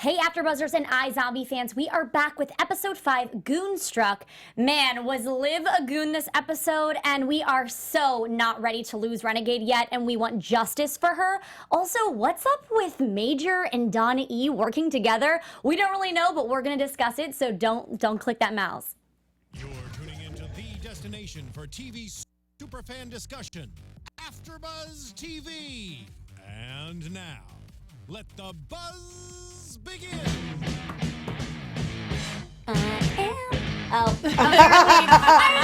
Hey AfterBuzzers and iZombie fans, we are back with episode 5, Goonstruck. Man, was Liv a goon this episode? And we are so not ready to lose Renegade yet, and we want justice for her. Also, what's up with Major and Donnie working together? We don't really know, but we're gonna discuss it, so don't click that mouse. You're tuning into the destination for TV superfan discussion, AfterBuzz TV. And now, let the buzz begin. I was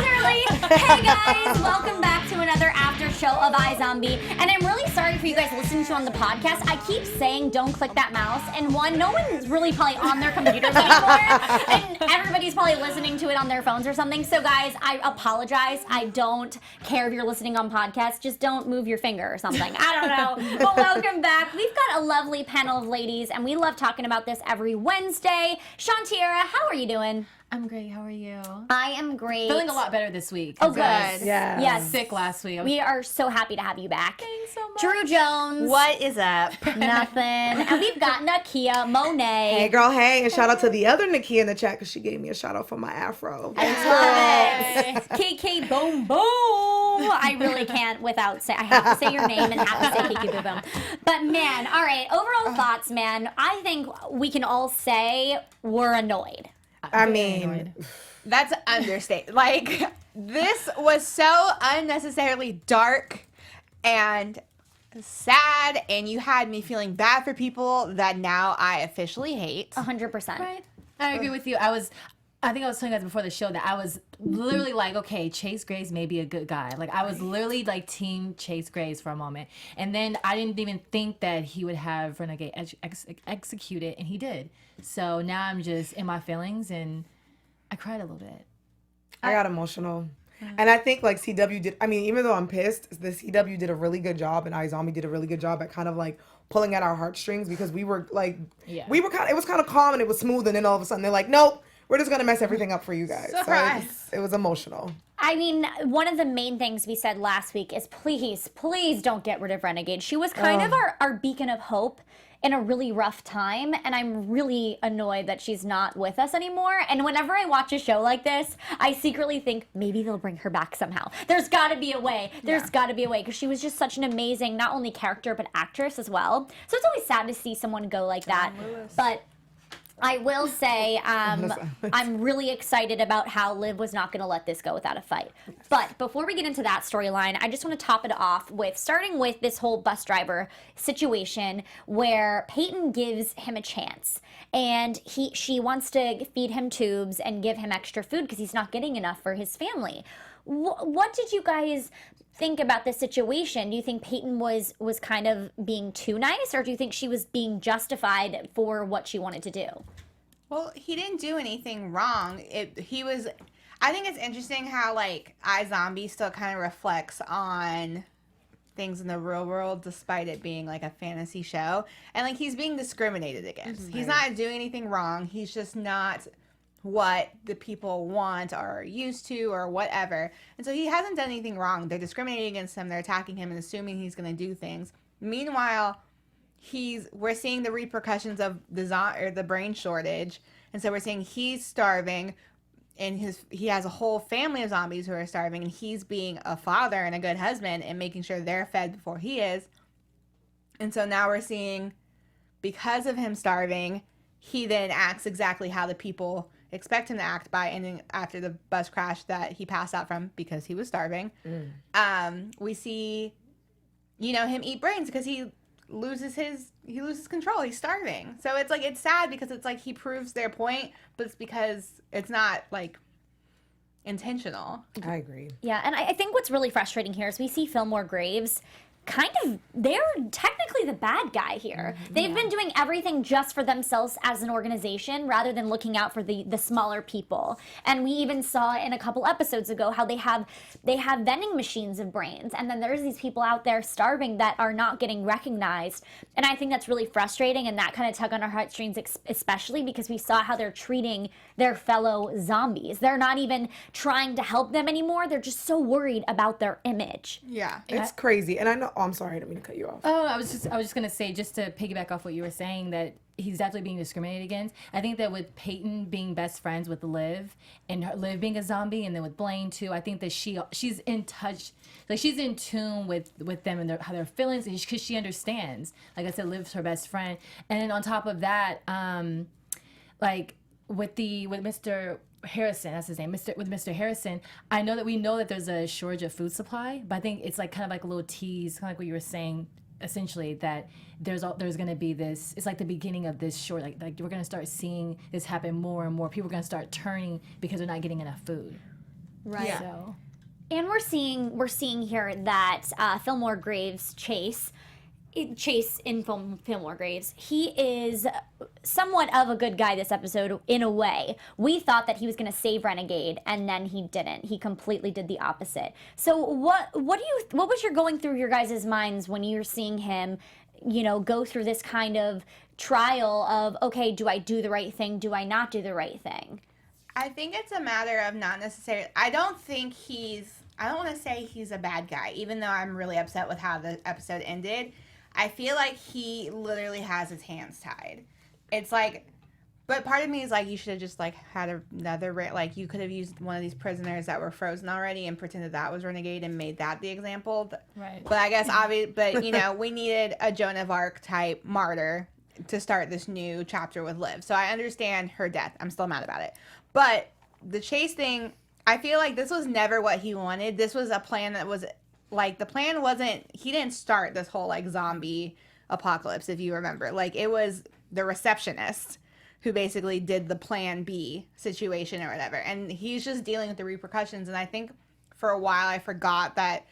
early. Hey guys, welcome back to another after show of iZombie. And I'm really sorry for you guys listening to on the podcast. I keep saying don't click that mouse, and no one's really probably on their computers anymore, and everybody's probably listening to it on their phones or something. So guys, I apologize. I don't care if you're listening on podcasts. Just don't move your finger or something. I don't know. But welcome back. We've got a lovely panel of ladies, and we love talking about this every Wednesday. Shawnteairra, how are you doing? I'm great. How are you? I am great. Feeling a lot better this week. Oh, good. Yeah. Yes. Sick last week. We are so happy to have you back. Thanks so much. Drew Jones. What is up? Nothing. And we've got Nakia Monet. Hey girl, hey, and shout out to the other Nakia in the chat because she gave me a shout out for my afro. I love it. KK Boom Boom. I really can't without say. I have to say your name and have to say KK Boom Boom. But man, all right. Overall thoughts, man. I think we can all say we're annoyed. I mean, That's understated. Like, this was so unnecessarily dark and sad, and you had me feeling bad for people that now I officially hate. 100%. Right. I agree with you. I think I was telling you guys before the show that I was literally like, okay, Chase Graves may be a good guy. Like, I was literally like team Chase Graves for a moment. And then I didn't even think that he would have Renegade executed, and he did. So now I'm just in my feelings, and I cried a little bit. I got emotional. And I think like CW did, I mean, even though I'm pissed, the CW did a really good job and iZombie did a really good job at kind of like pulling at our heartstrings because we were like, it was kind of calm and it was smooth, and then all of a sudden they're like, nope, we're just going to mess everything up for you guys. Surprise. So it was emotional. I mean, one of the main things we said last week is please don't get rid of Renegade. She was kind of our beacon of hope in a really rough time, and I'm really annoyed that she's not with us anymore. And whenever I watch a show like this, I secretly think maybe they'll bring her back somehow. There's got to be a way. There's got to be a way, because she was just such an amazing, not only character, but actress as well. So it's always sad to see someone go like that. But I will say I'm really excited about how Liv was not going to let this go without a fight. But before we get into that storyline, I just want to top it off with starting with this whole bus driver situation where Peyton gives him a chance. And she wants to feed him tubes and give him extra food because he's not getting enough for his family. What did you guys think about this situation? Do you think Peyton was kind of being too nice, or do you think she was being justified for what she wanted to do? Well, he didn't do anything wrong. I think it's interesting how, like, iZombie still kind of reflects on things in the real world despite it being like a fantasy show. And like, he's being discriminated against. Mm-hmm. He's not doing anything wrong. He's just not what the people want or are used to or whatever. And so he hasn't done anything wrong. They're discriminating against him. They're attacking him and assuming he's going to do things. Meanwhile, we're seeing the repercussions of the brain shortage. And so we're seeing he's starving, and he has a whole family of zombies who are starving, and he's being a father and a good husband and making sure they're fed before he is. And so now we're seeing, because of him starving, he then acts exactly how the people expect him to act by ending after the bus crash that he passed out from because he was starving. We see, him eat brains because he loses control. He's starving. So it's like, it's sad because it's like he proves their point, but it's because it's not like intentional. I agree. Yeah, and I think what's really frustrating here is we see Fillmore Graves they're technically the bad guy here. They've been doing everything just for themselves as an organization rather than looking out for the smaller people. And we even saw in a couple episodes ago how they have vending machines of brains, and then there's these people out there starving that are not getting recognized. And I think that's really frustrating, and that kind of tug on our heartstrings, especially because we saw how they're treating their fellow zombies. They're not even trying to help them anymore. They're just so worried about their image. Yeah. It's crazy. And I know, I'm sorry, I didn't mean to cut you off. Oh, I was just gonna say, just to piggyback off what you were saying, that he's definitely being discriminated against. I think that with Peyton being best friends with Liv, and Liv being a zombie, and then with Blaine too, I think that she's in touch, like she's in tune with them and how they're feeling, because she understands. Like I said, Liv's her best friend, and then on top of that, like with Mr. Harrison, that's his name. With Mr. Harrison, I know that there's a shortage of food supply, but I think it's like kind of like a little tease, kind of like what you were saying, essentially, that there's going to be this. It's like the beginning of this short. Like we're going to start seeing this happen more and more. People are going to start turning because they're not getting enough food. Right. Yeah. So. And we're seeing here that Fillmore Graves Chase in Fillmore Graves, he is somewhat of a good guy this episode in a way. We thought that he was going to save Renegade, and then he didn't. He completely did the opposite. So what was going through your guys' minds when you're seeing him, go through this kind of trial of, okay, do I do the right thing? Do I not do the right thing? I think it's a matter of not necessarily. I don't want to say he's a bad guy, even though I'm really upset with how the episode ended. I feel like he literally has his hands tied. It's like, but part of me is like, you should have just like had another, like you could have used one of these prisoners that were frozen already and pretended that was Renegade and made that the example. Right. But I guess we needed a Joan of Arc type martyr to start this new chapter with Liv. So I understand her death. I'm still mad about it. But the Chase thing, I feel like this was never what he wanted. This was a plan that was like, the plan wasn't, he didn't start this whole like zombie apocalypse, if you remember. Like, it was the receptionist who basically did the plan B situation or whatever. And he's just dealing with the repercussions. And I think for a while I forgot that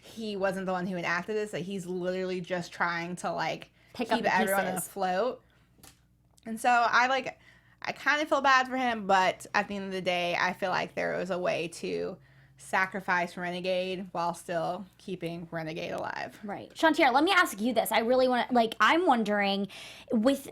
he wasn't the one who enacted this, that he's literally just trying to like keep everyone afloat. And so I kind of feel bad for him, but at the end of the day, I feel like there was a way to sacrifice Renegade while still keeping Renegade alive. Right. Shawnteairra, let me ask you this. I really want to, I'm wondering, with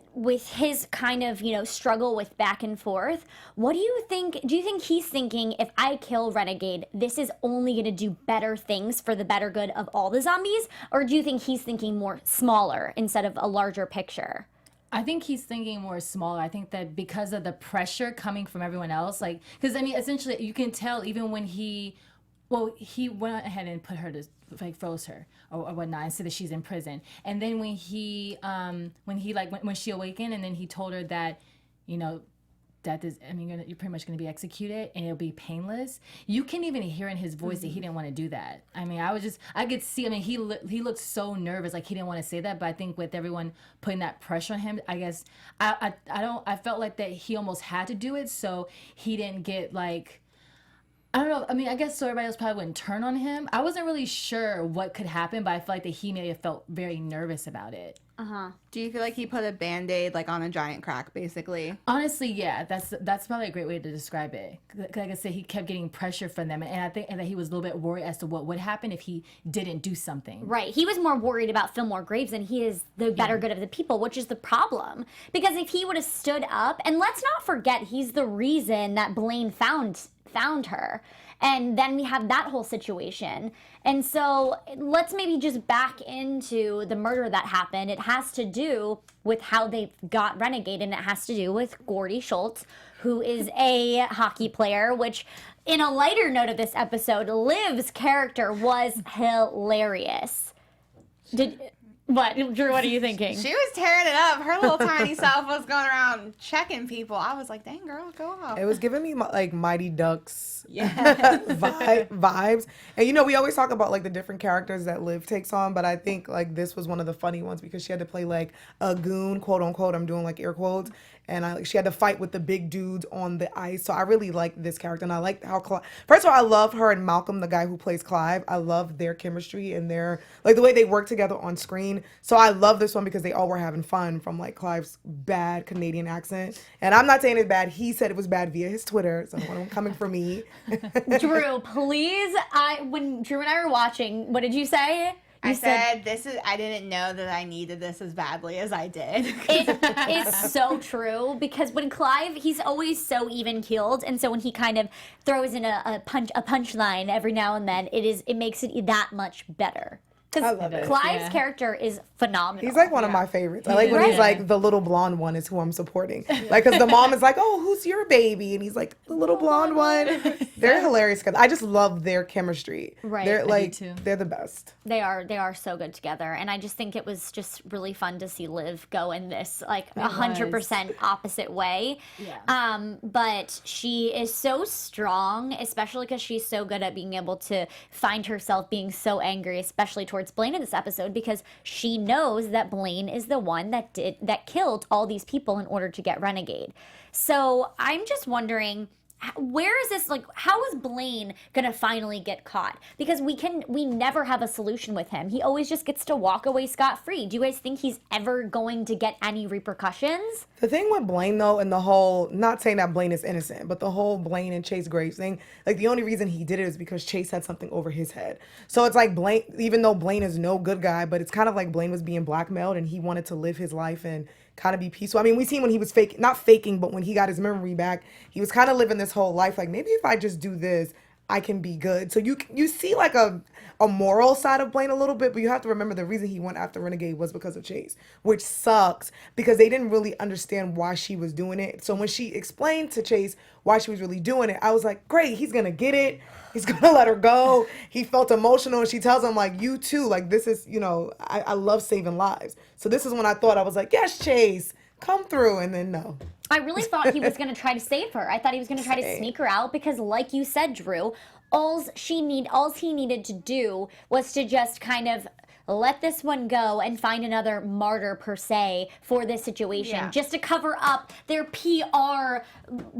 his kind of, struggle with back and forth, what do you think he's thinking, if I kill Renegade, this is only going to do better things for the better good of all the zombies? Or do you think he's thinking more smaller instead of a larger picture? I think he's thinking more smaller. I think that because of the pressure coming from everyone else, because essentially you can tell even when he went ahead and put her to, froze her or whatnot, and said that she's in prison. And then when she awakened, and then he told her that, you're pretty much going to be executed and it'll be painless. You can even hear in his voice that he didn't want to do that. I could see, he looked so nervous, like he didn't want to say that, but I think with everyone putting that pressure on him, I guess, I felt like that he almost had to do it, so he didn't get I don't know. I guess so everybody else probably wouldn't turn on him. I wasn't really sure what could happen, but I felt like that he may have felt very nervous about it. Uh-huh. Do you feel like he put a Band-Aid on a giant crack, basically? Honestly, yeah. That's probably a great way to describe it. Like I said, he kept getting pressure from them, and I think that he was a little bit worried as to what would happen if he didn't do something. Right. He was more worried about Fillmore Graves than he is the better good of the people, which is the problem. Because if he would have stood up, and let's not forget, he's the reason that Blaine found her. And then we have that whole situation. And so let's maybe just back into the murder that happened. It has to do with how they got Renegade, and it has to do with Gordy Schultz, who is a hockey player, which, in a lighter note of this episode, Liv's character was hilarious. What, Drew, what are you thinking? She was tearing it up. Her little tiny self was going around checking people. I was like, dang, girl, go off. It was giving me Mighty Ducks vibes. And we always talk about the different characters that Liv takes on, but I think this was one of the funny ones because she had to play a goon, quote unquote. I'm doing air quotes. And she had to fight with the big dudes on the ice. So I really liked this character. And I liked how first of all, I love her and Malcolm, the guy who plays Clive. I love their chemistry and their the way they work together on screen. So I love this one because they all were having fun from Clive's bad Canadian accent. And I'm not saying it's bad. He said it was bad via his Twitter. So no one coming for me. Drew, please. When Drew and I were watching, what did you say? I said, I didn't know that I needed this as badly as I did. It is so true, because when Clive, he's always so even-keeled, and so when he kind of throws in a punchline every now and then, it makes it that much better. I love it. Clive's character is phenomenal. He's like one of my favorites. I like when he's like, the little blonde one is who I'm supporting. Like, because the mom is like, oh, who's your baby? And he's like, the little blonde one. They're hilarious. Cause I just love their chemistry. Right. They're like, they're the best. They are so good together. And I just think it was just really fun to see Liv go in this like 100% opposite way. Yeah. But she is so strong, especially because she's so good at being able to find herself being so angry, especially towards Blaine in this episode, because she knows that Blaine is the one that killed all these people in order to get Renegade. So I'm just wondering, where is this, like, how is Blaine gonna finally get caught? Because we never have a solution with him. He always just gets to walk away scot-free. Do you guys think he's ever going to get any repercussions? The thing with Blaine, though, and the whole, not saying that Blaine is innocent, but the whole Blaine and Chase Graves thing, like, the only reason he did it is because Chase had something over his head. So it's like Blaine, even though Blaine is no good guy, but it's kind of like Blaine was being blackmailed and he wanted to live his life and kind of be peaceful. I mean, we seen when he was not faking, but when he got his memory back, he was kind of living this whole life like, maybe if I just do this, I can be good. So you see like a moral side of Blaine a little bit, but you have to remember the reason he went after Renegade was because of Chase, which sucks because they didn't really understand why she was doing it. So when she explained to Chase why she was really doing it, I was like, great, he's gonna get it. He's gonna let her go. He felt emotional, and she tells him like, you too, like this is, I love saving lives. So this is when I thought, I was like, yes, Chase, come through. And then no. I really thought he was going to try to save her. I thought he was going to try to sneak her out because, like you said, Drew, all he needed to do was to just kind of let this one go and find another martyr per se for this situation, just to cover up their PR.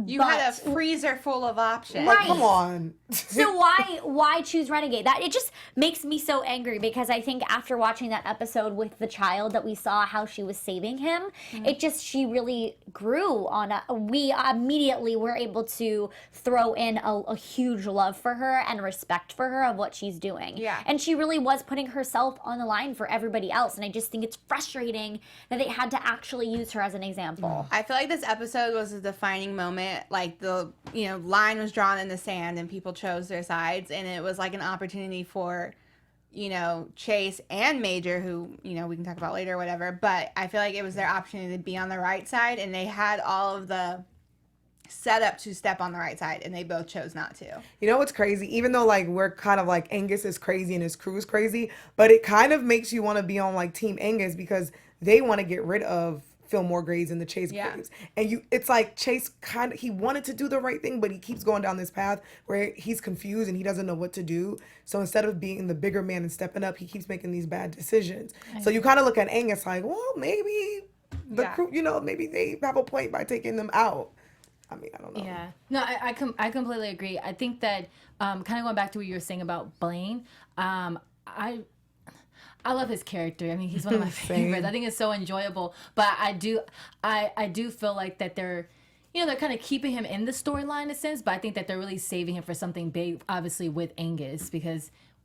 You had a freezer full of options. Like, come on. So why choose Renegade? That it just makes me so angry because I think after watching that episode with the child that we saw how she was saving him, she really grew on we immediately were able to throw in a huge love for her and respect for her of what she's doing. Yeah. And she really was putting herself on the line for everybody else. And I just think it's frustrating that they had to actually use her as an example. I feel like this episode was a defining moment. Like the line was drawn in the sand and people chose their sides, and it was like an opportunity for Chase and Major, who we can talk about later or whatever, but I feel like it was their opportunity to be on the right side, and they had all of the setup to step on the right side, and they both chose not to. You know what's crazy? Even though like we're kind of like Angus is crazy and his crew is crazy, but it kind of makes you want to be on like Team Angus because they want to get rid of Fillmore Graves and the Chase Graves. And it's like Chase he wanted to do the right thing, but he keeps going down this path where he's confused and he doesn't know what to do. So instead of being the bigger man and stepping up, he keeps making these bad decisions. So you kind of look at Angus like, well, maybe the crew, maybe they have a point by taking them out. I mean, I don't know. Yeah. No, I completely agree. I think that kind of going back to what you were saying about Blaine, I love his character. I mean, he's one of my favorites. I think it's so enjoyable. But I do feel like that they're kind of keeping him in the storyline in a sense, but I think that they're really saving him for something big, obviously, with Angus,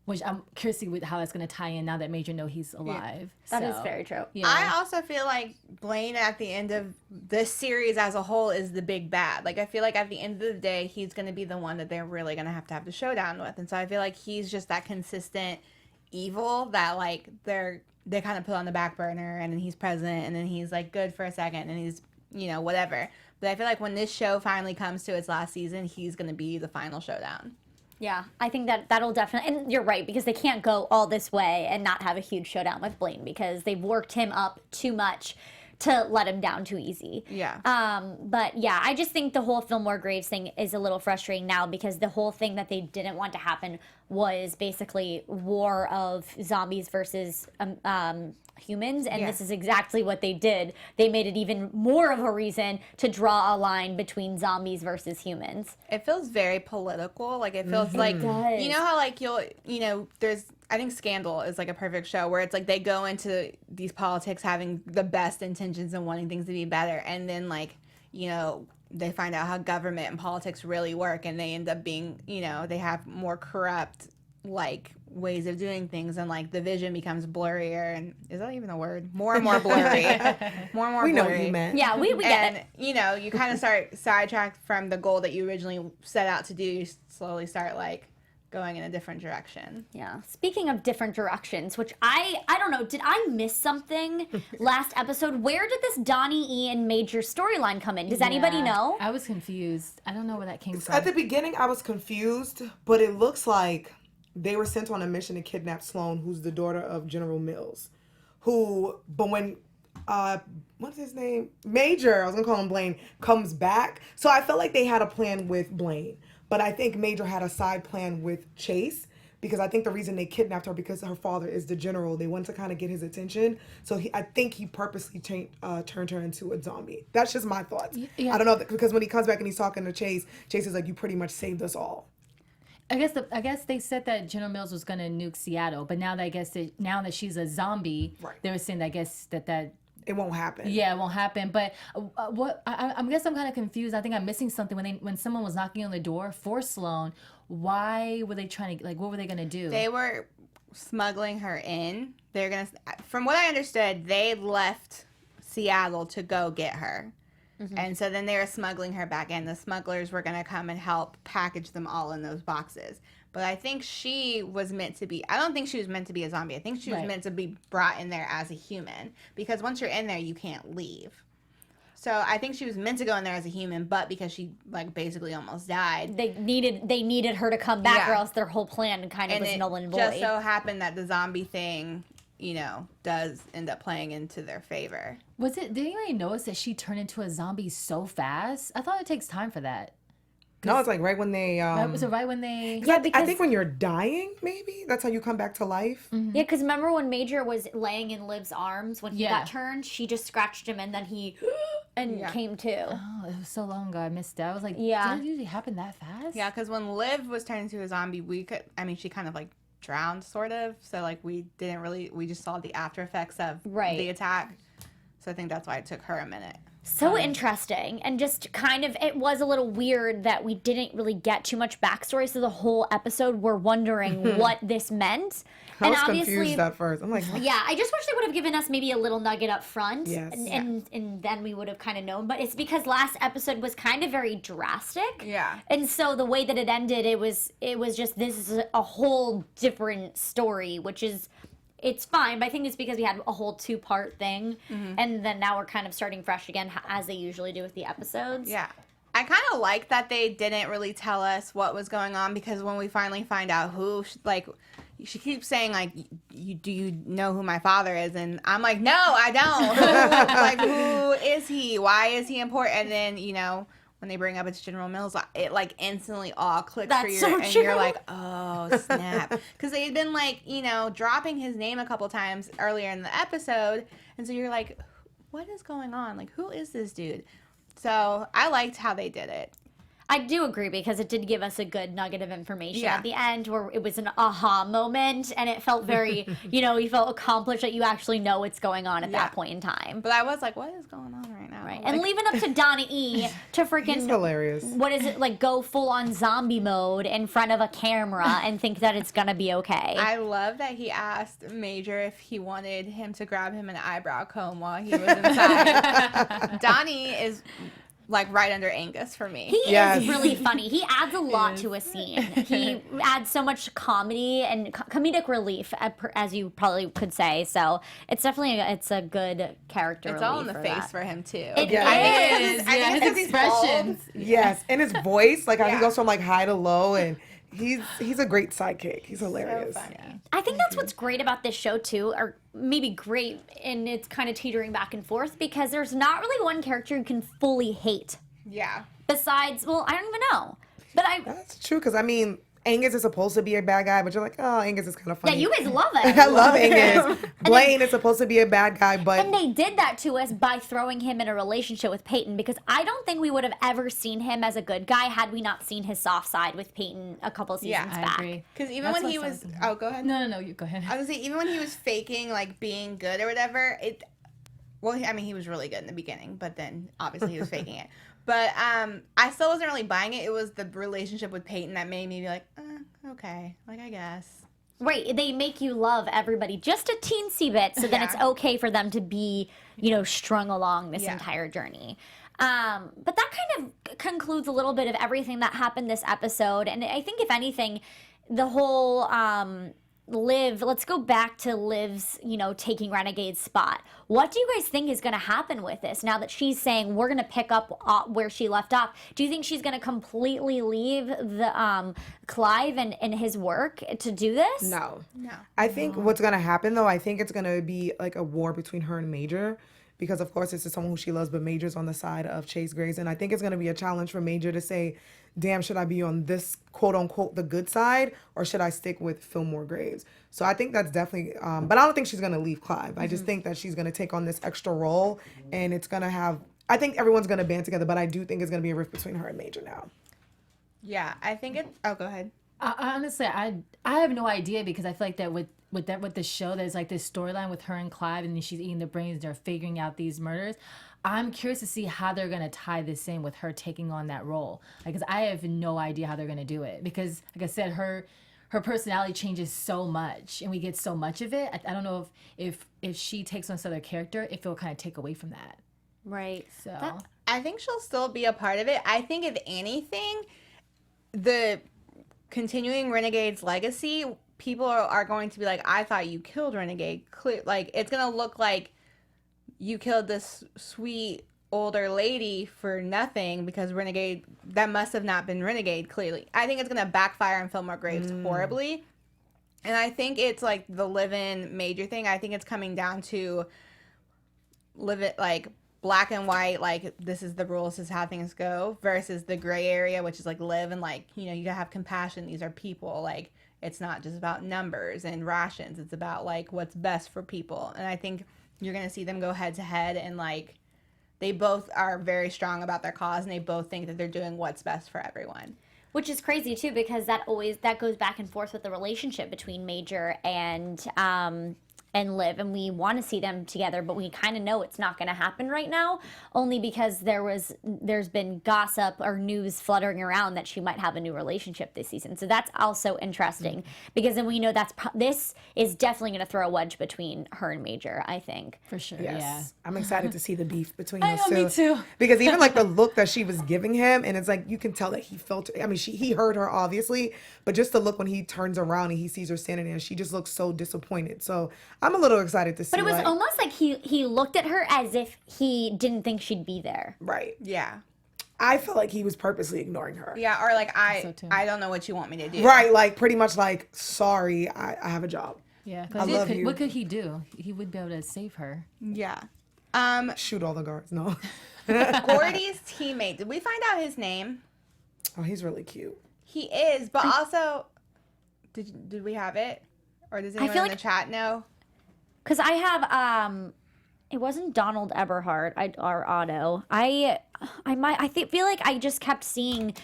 which I'm curious to see how that's going to tie in now that Major knows he's alive. That is very true. Yeah. I also feel like Blaine at the end of this series as a whole is the big bad. Like, I feel like at the end of the day, he's going to be the one that they're really going to have the showdown with. And so I feel like he's just that consistent evil that like they kind of put on the back burner, and then he's present, and then he's like good for a second, and he's whatever. But I feel like when this show finally comes to its last season, he's going to be the final showdown. Yeah, I think that'll definitely, and you're right, because they can't go all this way and not have a huge showdown with Blaine because they've worked him up too much to let him down too easy. Yeah. But yeah, I just think the whole Fillmore Graves thing is a little frustrating now because the whole thing that they didn't want to happen was basically war of zombies versus humans, and this is exactly what they did. They made it even more of a reason to draw a line between zombies versus humans. It feels very political. Like, it feels like, you know how like there's, I think Scandal is like a perfect show where it's like they go into these politics having the best intentions and wanting things to be better, and then like they find out how government and politics really work, and they end up being they have more corrupt like ways of doing things, and like the vision becomes blurrier, and is that even a word? More and more blurry. More and more we blurry. know what you meant. Yeah, we get it. And you kind of start sidetracked from the goal that you originally set out to do. You slowly start like going in a different direction. Yeah. Speaking of different directions, which I don't know, did I miss something last episode? Where did this Donnie, Ian Major storyline come in? Does anybody know? I was confused. I don't know where that came from. At the beginning, I was confused, but it looks like they were sent on a mission to kidnap Sloane, who's the daughter of General Mills, but when what's his name? Major, I was gonna call him Blaine, comes back. So I felt like they had a plan with Blaine, but I think Major had a side plan with Chase, because I think the reason they kidnapped her because her father is the general. They wanted to kind of get his attention. So I think he purposely turned her into a zombie. That's just my thoughts. Yeah. I don't know, because when he comes back and he's talking to Chase, Chase is like, you pretty much saved us all. I guess they said that General Mills was gonna nuke Seattle, but now that she's a zombie, Right. they were saying I guess that It won't happen. yeah, it won't happen. But I guess I'm kind of confused. I think I'm missing something when someone was knocking on the door for Sloane. Why were they trying to, like, what were they gonna do? They were smuggling her in. They're gonna, from what I understood, they left Seattle to go get her. And so then they were smuggling her back in. The smugglers were going to come and help package them all in those boxes. But I think she was meant to be, I don't think she was meant to be a zombie. I think she was meant to be brought in there as a human. Because once you're in there, you can't leave. So I think she was meant to go in there as a human, but because she, like, basically almost died. They needed her to come back, or else their whole plan kind of was null and void. And it just so happened that the zombie thing, you know, does end up playing into their favor. Did anybody notice that she turned into a zombie so fast? I thought it takes time for that. No, it's like right when they... Was it right when they... Yeah, because I think when you're dying, maybe? That's how you come back to life? Yeah, because remember when Major was laying in Liv's arms when he got turned? She just scratched him and then he came to. Oh, it was so long ago. I missed it. I was like, Yeah. did it usually happen that fast? Yeah, because when Liv was turned into a zombie, she kind of, like, drowned, sort of. So, like, we just saw the after effects of the attack. So I think that's why it took her a minute. So interesting, and just kind of, it was a little weird that we didn't really get too much backstory, so the whole episode we're wondering what this meant. I was confused at first. I'm like, what? Yeah, I just wish they would have given us maybe a little nugget up front, Yes. and then we would have kind of known, but it's because last episode was kind of very drastic. Yeah. And so the way that it ended, it was just, this is a whole different story, which is... It's fine, but I think it's because we had a whole 2-part thing, and then now we're kind of starting fresh again, as they usually do with the episodes. Yeah. I kind of like that they didn't really tell us what was going on, because when we finally find out who, like, she keeps saying, like, do you know who my father is? And I'm like, no, I don't. Like, who is he? Why is he important? And then, you know, when they bring up it's General Mills, it, like, instantly all clicks for you. So and true. You're like, oh, snap. Because they had been, like, you know, dropping his name a couple times earlier in the episode. And so you're like, what is going on? Like, who is this dude? So I liked how they did it. I do agree, because it did give us a good nugget of information Yeah. at the end where it was an aha moment, and it felt very, you know, you felt accomplished that you actually know what's going on at that point in time. But I was like, what is going on right now? Right. Like, And leaving up to Donnie E to freaking... He's hilarious. What is it, like, go full-on zombie mode in front of a camera and think that it's gonna be okay. I love that he asked Major if he wanted him to grab him an eyebrow comb while he was inside. Donnie is... like right under Angus for me. He is really funny. He adds a lot to a scene. He adds so much comedy and comedic relief, as you probably could say. So it's definitely it's a good character. It's all in relief the for face that. for him too. It I think it's because he's expressions. Yes, and his voice, like how he Yeah. goes from like high to low, and he's a great sidekick. He's hilarious. So funny. I think that's what's great about this show too, or maybe great, and it's kind of teetering back and forth, because there's not really one character you can fully hate. Yeah. Besides, well, I don't even know, but That's true, because I mean, Angus is supposed to be a bad guy, but you're like, oh, Angus is kind of funny. yeah, you guys love it. I love Angus. Blaine is supposed to be a bad guy, but And they did that to us by throwing him in a relationship with Peyton, because I don't think we would have ever seen him as a good guy had we not seen his soft side with Peyton a couple seasons I back. agree. Because even That's when he what I was, was thinking. oh, go ahead. No, you go ahead. I was gonna say, even when he was faking like being good or whatever, I mean, he was really good in the beginning, but then obviously he was faking it. But I still wasn't really buying it. It was the relationship with Peyton that made me be like, okay, like, I guess. Right, they make you love everybody just a teensy bit, so then it's okay for them to be, you know, strung along this entire journey. But that kind of concludes a little bit of everything that happened this episode, and I think if anything, the whole Liv, let's go back to Liv's, taking Renegade's spot. What do you guys think is going to happen with this now that she's saying we're going to pick up where she left off? Do you think she's going to completely leave the Clive and his work to do this? No. I think what's going to happen, though, I think it's going to be like a war between her and Major. Because, of course, this is someone who she loves, but Major's on the side of Chase Graves. And I think it's going to be a challenge for Major to say, damn, should I be on this, quote-unquote, the good side, or should I stick with Fillmore Graves? So I think that's definitely, but I don't think she's going to leave Clive. I just think that she's going to take on this extra role, and it's going to have, I think everyone's going to band together, but I do think it's going to be a rift between her and Major now. Yeah, I think it, oh, go ahead. Honestly, I have no idea, because I feel like that with the show, there's like this storyline with her and Clive, and then she's eating the brains and they're figuring out these murders. I'm curious to see how they're gonna tie this in with her taking on that role, because I have no idea how they're gonna do it. Because, like I said, her personality changes so much, and we get so much of it. I don't know if she takes on this other character, if it'll kind of take away from that. Right. So I think she'll still be a part of it. I think if anything, the continuing Renegade's legacy, people are going to be like, I thought you killed Renegade. Like, it's going to look like you killed this sweet older lady for nothing, because Renegade, that must have not been Renegade, clearly. I think it's going to backfire on Fillmore Graves horribly. And I think it's like the live-in Major thing. I think it's coming down to live it like black and white, like this is the rules, this is how things go, versus the gray area, which is like live and like, you gotta have compassion. These are people. Like, it's not just about numbers and rations. It's about like what's best for people. And I think you're going to see them go head to head, and like they both are very strong about their cause, and they both think that they're doing what's best for everyone. Which is crazy too, because that goes back and forth with the relationship between Major and Liv, and we want to see them together, but we kind of know it's not going to happen right now, only because there's been gossip or news fluttering around that she might have a new relationship this season. So that's also interesting, because then we know this is definitely going to throw a wedge between her and Major, I think. for sure, Yes. yeah. I'm excited to see the beef between I those two. know, me too. Because even like the look that she was giving him, and it's like you can tell that he felt, I mean, he heard her obviously, but just the look when he turns around and he sees her standing there, she just looks so disappointed. So I'm a little excited to see. But it was almost like he looked at her as if he didn't think she'd be there. right. Yeah. I felt like he was purposely ignoring her. Yeah, or like, So too. I don't know what you want me to do. Right, like pretty much like, sorry, I have a job. Yeah, I love you. what could he do? He would be able to save her. Yeah. Shoot all the guards. No. Gordy's teammate. Did we find out his name? Oh, he's really cute. He is, but also, did we have it? Or does anyone feel in the like- chat know? Because I have, it wasn't Donald Eberhardt or Otto. I feel like I just kept seeing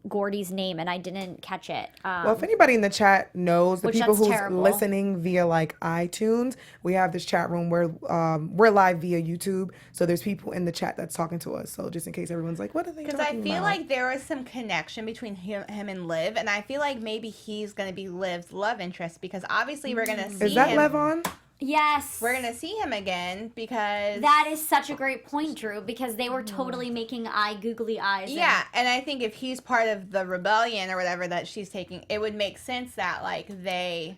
Gordy's name and I didn't catch it. Well, if anybody in the chat knows, the Which people that's who's terrible. listening via like iTunes, we have this chat room where we're live via YouTube. So there's people in the chat that's talking to us. So just in case everyone's like, what are they talking Because about? I feel like there was some connection between him and Liv, and I feel like maybe he's going to be Liv's love interest, because obviously we're going to see Is that him. Levon? Yes. We're going to see him again, because... That is such a great point, Drew, because they were totally making googly eyes. Yeah, and I think if he's part of the rebellion or whatever that she's taking, it would make sense that, like, they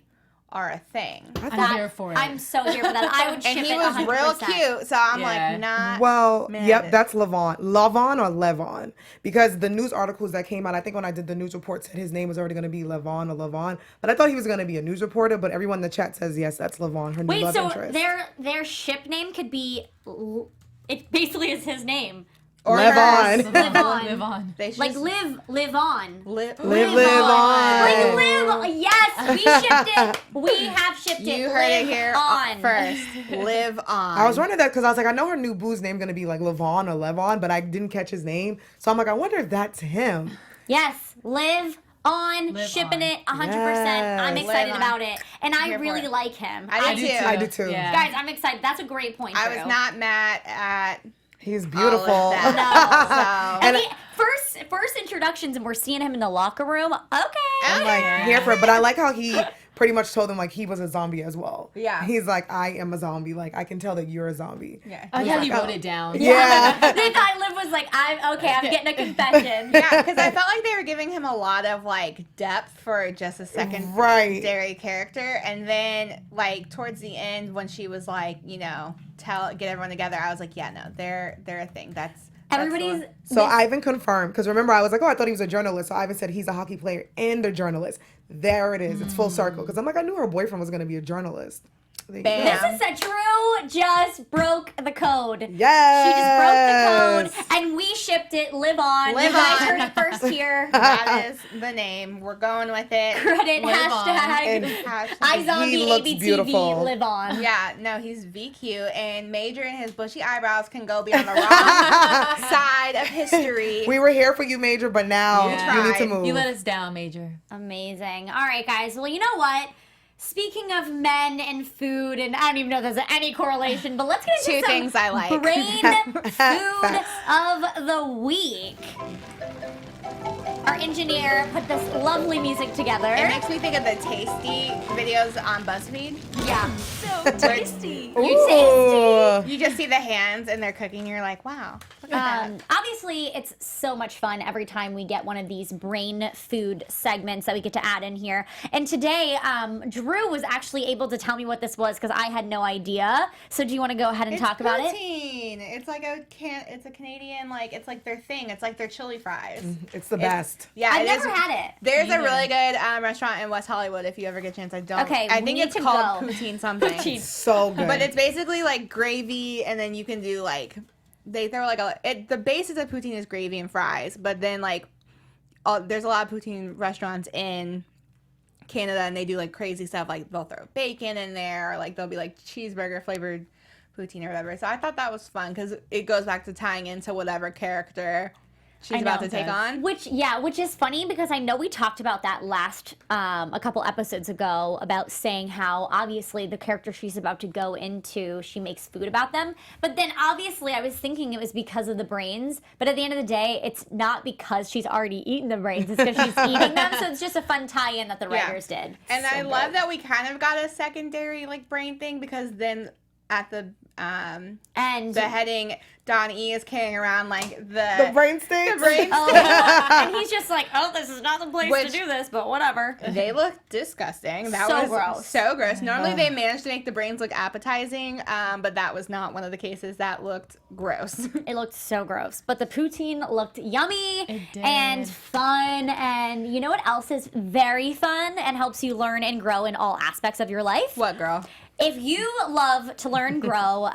are a thing. I'm here for it. I'm so here for that. I would ship And he it was 100%. real cute, so I'm Yeah. like, not... Well, mad yep, at- that's Levon. Levon or Levon? Because the news articles that came out, I think when I did the news report, said his name was already going to be Levon or Levon. But I thought he was going to be a news reporter. But everyone in the chat says, yes, that's Levon, her new Wait, love so interest. their ship name could be, it basically is his name. Or Levon. hers. Live on. Live on. They should Like just live on. live Live Like on. live, yes, we shipped it. We have shipped it. You heard live it here on. first. Live on. I was wondering that because I was like, I know her new boo's name going to be like Levon or Levon, but I didn't catch his name. So I'm like, I wonder if that's him. Yes, live on, Live shipping on. it 100%. I'm Yes. excited Live on. about it, and I Here for really it. like him. I do too. I do too. Yeah. Guys, I'm excited. That's a great point. I Drew. was not mad at He's all beautiful. of that. I mean, first introductions, and we're seeing him in the locker room. Okay. I'm like here for it, but I like how he pretty much told him like he was a zombie as well. Yeah. He's like, I am a zombie. Like I can tell that you're a zombie. Yeah. Oh, yeah, he wrote it down. Yeah. Then Liv was like, I'm getting a confession. Yeah, because I felt like they were giving him a lot of like depth for just a secondary character, and then like towards the end when she was like, you know, get everyone together, I was like, yeah, no, they're a thing. Everybody's So Ivan confirmed, because remember I was like, oh, I thought he was a journalist. So Ivan said he's a hockey player and a journalist. There it is. It's full circle. Because I'm like, I knew her boyfriend was going to be a journalist. Bam. This is a Drew just broke the code. Yes. She just broke the code, and we shipped it. Live on. Live you guys on. heard it first here. That is the name. We're going with it. Credit Live on. And iZombie he looks ABTV beautiful. live on. Yeah, no, he's VQ, and Major and his bushy eyebrows can go be on the wrong side of history. We were here for you, Major, but now you need to move. You let us down, Major. Amazing. All right, guys. Well, you know what? Speaking of men and food, and I don't even know if there's any correlation, but let's get into Two things I like. brain food of the week. Our engineer put this lovely music together. It makes me think of the tasty videos on BuzzFeed. Yeah. So tasty. Ooh. You just see the hands and they're cooking. You're like, wow, look at that. Obviously, it's so much fun every time we get one of these brain food segments that we get to add in here. And today, Drew was actually able to tell me what this was because I had no idea. So do you want to go ahead and talk about it? Poutine. It's like it's a Canadian, like, it's like their thing. It's like their chili fries. It's the best. Yeah, I've never had it. There's a really good restaurant in West Hollywood if you ever get a chance. Okay, I we think need it's to called go. Poutine something. Poutine. So good. But it's basically like gravy, and then you can do like they throw like the basis of poutine is gravy and fries, but then like there's a lot of poutine restaurants in Canada, and they do like crazy stuff, like they'll throw bacon in there, or like they'll be like cheeseburger flavored poutine or whatever. So I thought that was fun because it goes back to tying into whatever character she's about to take on. Which is funny because I know we talked about that last a couple episodes ago about saying how obviously the character she's about to go into, she makes food about them. But then obviously I was thinking it was because of the brains. But at the end of the day, it's not because she's already eaten the brains. It's because she's eating them. So it's just a fun tie-in that the writers did. And So I good. love that we kind of got a secondary like brain thing, because then at the And heading, Donnie is carrying around like the brain sticks. The brain oh, sticks. and he's just like, oh, this is not the place to do this, but whatever. They look disgusting. That So was gross. so gross. Normally they managed to make the brains look appetizing, but that was not one of the cases. That looked gross. It looked so gross. But the poutine looked yummy It did. and fun. And you know what else is very fun and helps you learn and grow in all aspects of your life? What, girl? If you love to learn and grow,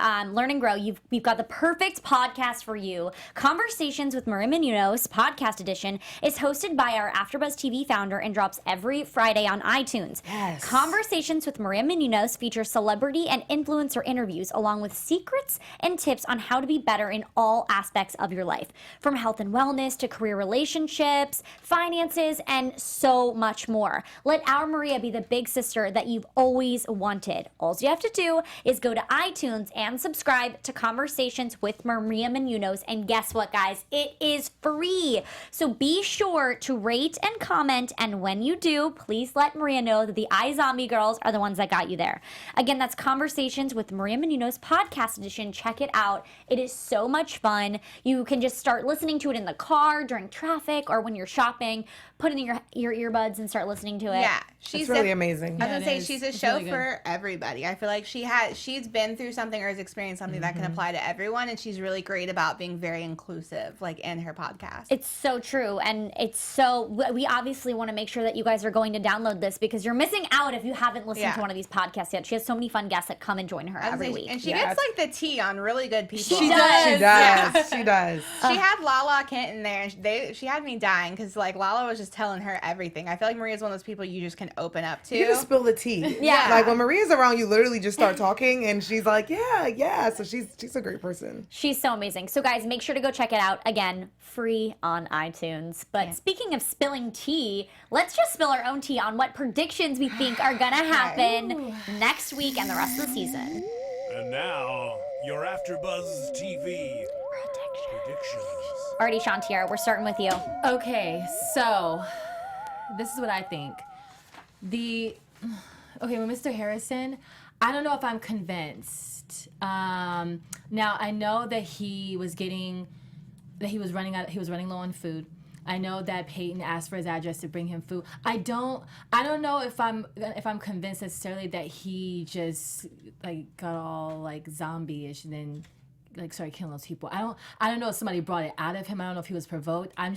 we've got the perfect podcast for you. Conversations with Maria Menounos, podcast edition, is hosted by our AfterBuzz TV founder and drops every Friday on iTunes. Yes. Conversations with Maria Menounos feature celebrity and influencer interviews along with secrets and tips on how to be better in all aspects of your life, from health and wellness to career relationships, finances, and so much more. Let our Maria be the big sister that you've always wanted. All you have to do is go to iTunes and subscribe to Conversations with Maria Menounos. And guess what, guys? It is free. So be sure to rate and comment. And when you do, please let Maria know that the iZombie girls are the ones that got you there. Again, that's Conversations with Maria Menounos podcast edition. Check it out. It is so much fun. You can just start listening to it in the car, during traffic, or when you're shopping. Put in your earbuds and start listening to it. Yeah, It's really amazing. I was gonna say it is. she's a It's show really good. for everybody. I feel like she's been through something or has experienced something that can apply to everyone, and she's really great about being very inclusive, like in her podcast. It's so true, and it's so, we obviously want to make sure that you guys are going to download this because you're missing out if you haven't listened to one of these podcasts yet. She has so many fun guests that come and join her every week. And she gets like the tea on really good people. She does. She does. She does. She had Lala Kent in there, and she had me dying because like Lala was just telling her everything. I feel like Maria's one of those people you just can open up to. You can spill the tea. Yeah. Like when Maria's around, you literally just start talking, and she's like, yeah. So she's a great person. She's so amazing. So guys, make sure to go check it out. Again, free on iTunes. But speaking of spilling tea, let's just spill our own tea on what predictions we think are gonna happen next week and the rest of the season. And now, your AfterBuzz TV predictions. Alrighty, Shawnteairra, we're starting with you. Okay, so this is what I think. The Okay, with Mr. Harrison, I don't know if I'm convinced. Now I know that he was running low on food. I know that Peyton asked for his address to bring him food. I don't know if I'm convinced necessarily that he just like got all like zombie-ish and then like started killing those people. I don't know if somebody brought it out of him. I don't know if he was provoked. I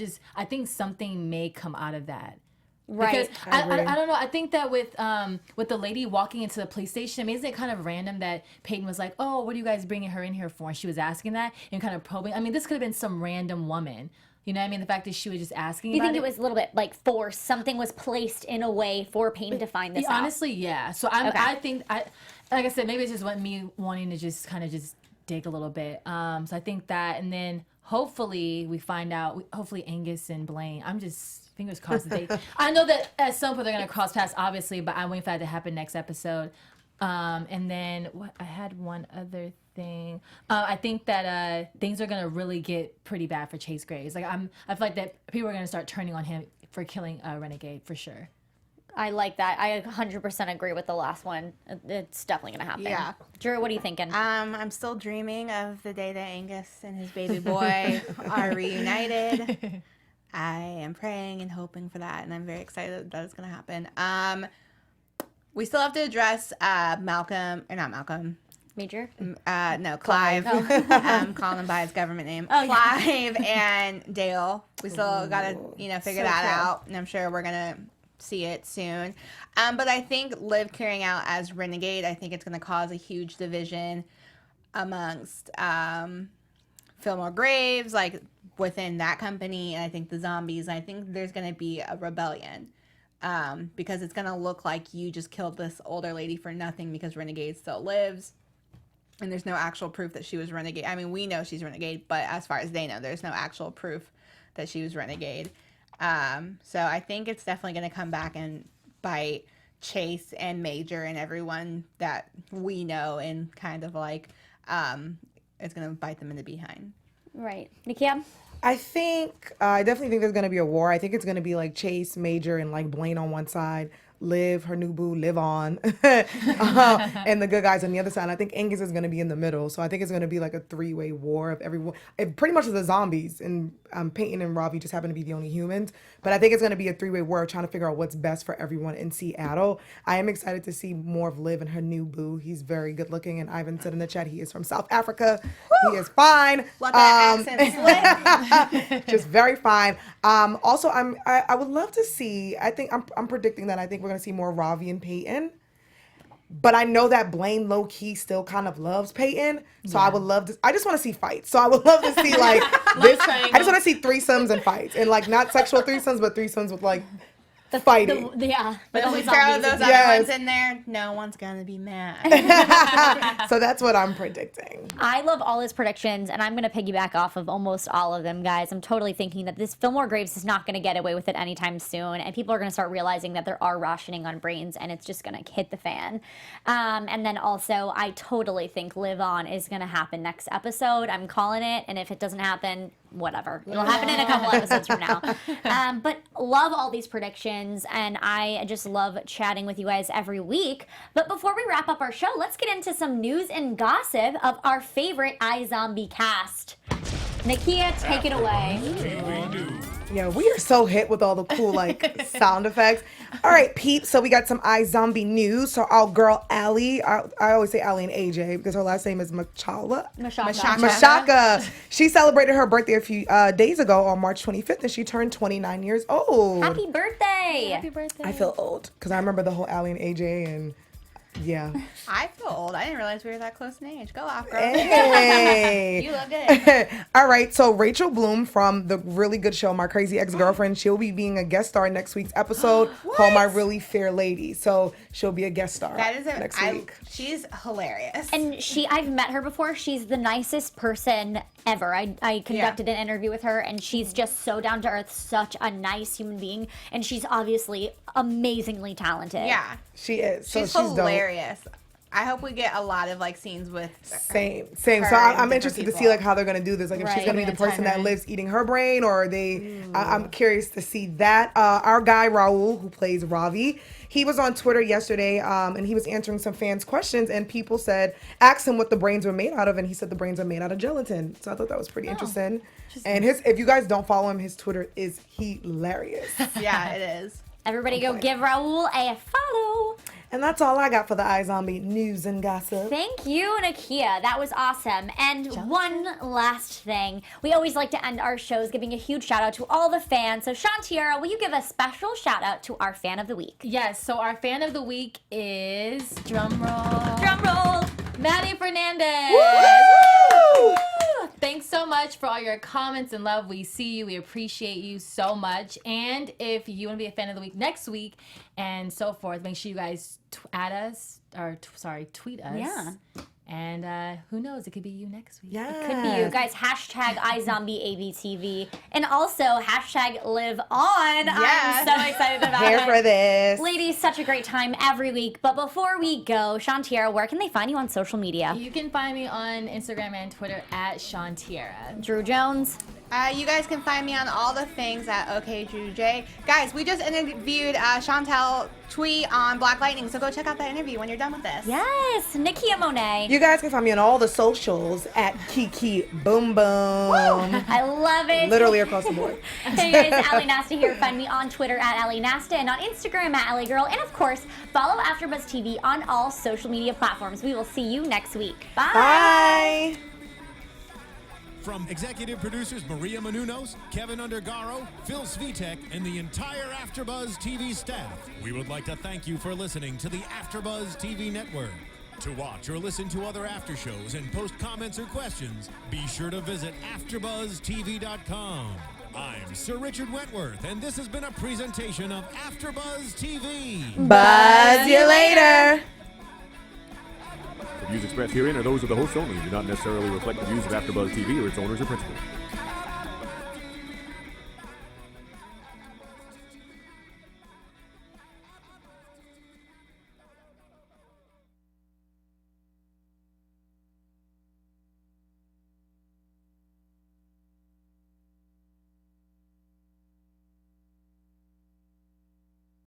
think something may come out of that. Right. Because I don't know. I think that with the lady walking into the police station, I mean, isn't it kind of random that Peyton was like, "Oh, what are you guys bringing her in here for?" And she was asking that and kind of probing. I mean, this could have been some random woman. You know what I mean? The fact that she was just asking. You think it was a little bit like forced? Something was placed in a way for Peyton to find this out. Honestly, yeah. So I think like I said, maybe it's just me wanting to just kind of just dig a little bit. So I think that, and then hopefully we find out. Hopefully Angus and Blaine. I'm just fingers crossed that I know that at some point they're gonna cross paths, obviously, but I'm waiting for that to happen next episode. And then I had one other thing. I think that things are gonna really get pretty bad for Chase Graves. Like I feel like that people are gonna start turning on him for killing Renegade for sure. I like that. I 100% agree with the last one. It's definitely gonna happen. Yeah. Drew, what are you thinking? I'm still dreaming of the day that Angus and his baby boy are reunited. I am praying and hoping for that, and I'm very excited that it's gonna happen. We still have to address Major? Clive. I'm calling him by his government name. Oh, Clive and Dale. We still gotta, figure that out, and I'm sure we're gonna see it soon. But I think Liv carrying out as Renegade, I think it's gonna cause a huge division amongst Fillmore Graves, like within that company, and I think the zombies. I think there's gonna be a rebellion. Because it's gonna look like you just killed this older lady for nothing because Renegade still lives, and there's no actual proof that she was Renegade. I mean, we know she's Renegade, but as far as they know, there's no actual proof that she was Renegade. So I think it's definitely gonna come back and bite Chase and Major and everyone that we know, and kind of like it's gonna bite them in the behind. Right. Nakia? I definitely think there's going to be a war. I think it's going to be like Chase, Major, and like Blaine on one side, Liv, her new boo, live on, and the good guys on the other side. And I think Angus is going to be in the middle. So I think it's going to be like a three-way war of everyone. It pretty much is the zombies, and Peyton and Ravi just happen to be the only humans. But I think it's going to be a three-way war trying to figure out what's best for everyone in Seattle. I am excited to see more of Liv and her new boo. He's very good looking, and Ivan said in the chat he is from South Africa. Woo! He is fine. Let that accent slip. Just very fine. Also, I would love to see. I think I'm predicting that. I think we're gonna see more Ravi and Peyton. But I know that Blaine low key still kind of loves Peyton, so I would love to. I just want to see fights. So I would love to see like this. I just want to see threesomes and fights, and like not sexual threesomes, but threesomes with like fighting. But if we throw those other ones in there, no one's gonna be mad. So that's what I'm predicting. I love all his predictions, and I'm going to piggyback off of almost all of them, guys. I'm totally thinking that this Fillmore Graves is not going to get away with it anytime soon, and people are going to start realizing that there are rationing on brains, and it's just going to hit the fan. And then also, I totally think Live On is going to happen next episode. I'm calling it, and if it doesn't happen, whatever. It'll happen in a couple episodes from now. But love all these predictions, and I just love chatting with you guys every week. But before we wrap up our show, let's get into some news and gossip of our favorite iZombie cast. Nakia, take it away. Yeah, we are so hit with all the cool like sound effects. All right, peeps. So we got some iZombie news. So our girl Ally, I always say Ally and AJ because her last name is Mashaka. She celebrated her birthday a few days ago on March 25th, and she turned 29 years old. Happy birthday! Happy birthday. I feel old because I remember the whole Ally and AJ and. Yeah. I feel old. I didn't realize we were that close in age. Go off, girl. Hey. You look good. All right. So Rachel Bloom from the really good show My Crazy Ex-Girlfriend, she'll be being a guest star in next week's episode called My Really Fair Lady. So she'll be a guest star next week. She's hilarious. And I've met her before. She's the nicest person ever. I conducted an interview with her, and she's just so down to earth, such a nice human being, and she's obviously amazingly talented. Yeah. She is. So She's hilarious. I hope we get a lot of like scenes with Same. her So and I'm different interested to see people. like how they're gonna do this. Like if she's Right. gonna be the They're gonna person time that her. lives eating her brain, or I'm curious to see that. Our guy Raul, who plays Ravi, he was on Twitter yesterday, and he was answering some fans' questions, and people asked him what the brains were made out of, and he said the brains are made out of gelatin. So I thought that was pretty interesting. And if you guys don't follow him, his Twitter is hilarious. Yeah, it is. Everybody go give Raul a follow. And that's all I got for the iZombie news and gossip. Thank you, Nakia. That was awesome. And one last thing. We always like to end our shows giving a huge shout out to all the fans. So Shawnteairra, will you give a special shout out to our fan of the week? Yes, so our fan of the week is, drum roll, Drum roll. Maddie Fernandez. Woo! Thanks so much for all your comments and love. We see you. We appreciate you so much. And if you want to be a fan of the week next week and so forth, make sure you guys add us, or tweet us. Yeah. And who knows? It could be you next week. Yeah. Could be you guys. Hashtag iZombieABTV. And also hashtag live on. Yes. I'm so excited about Here it. for this. Ladies, such a great time every week. But before we go, Shawnteairra, where can they find you on social media? You can find me on Instagram and Twitter at Shawnteairra. Drew Jones. You guys can find me on all the things at OKJJ. Guys, we just interviewed Chantel Twee on Black Lightning, so go check out that interview when you're done with this. Yes, Nakia Monet. You guys can find me on all the socials at Kiki Boom Boom. I love it. Literally across the board. Hey guys, Ally Nasta here. Find me on Twitter at Ally Nasta and on Instagram at Ally Girl. And of course, follow AfterBuzz TV on all social media platforms. We will see you next week. Bye. Bye. From executive producers Maria Menounos, Keven Undergaro, Phil Svitek, and the entire AfterBuzz TV staff, we would like to thank you for listening to the AfterBuzz TV network. To watch or listen to other after shows and post comments or questions, be sure to visit AfterBuzzTV.com. I'm Sir Richard Wentworth, and this has been a presentation of AfterBuzz TV. Buzz you later. The views expressed herein are those of the hosts only and do not necessarily reflect the views of AfterBuzz TV or its owners or principals.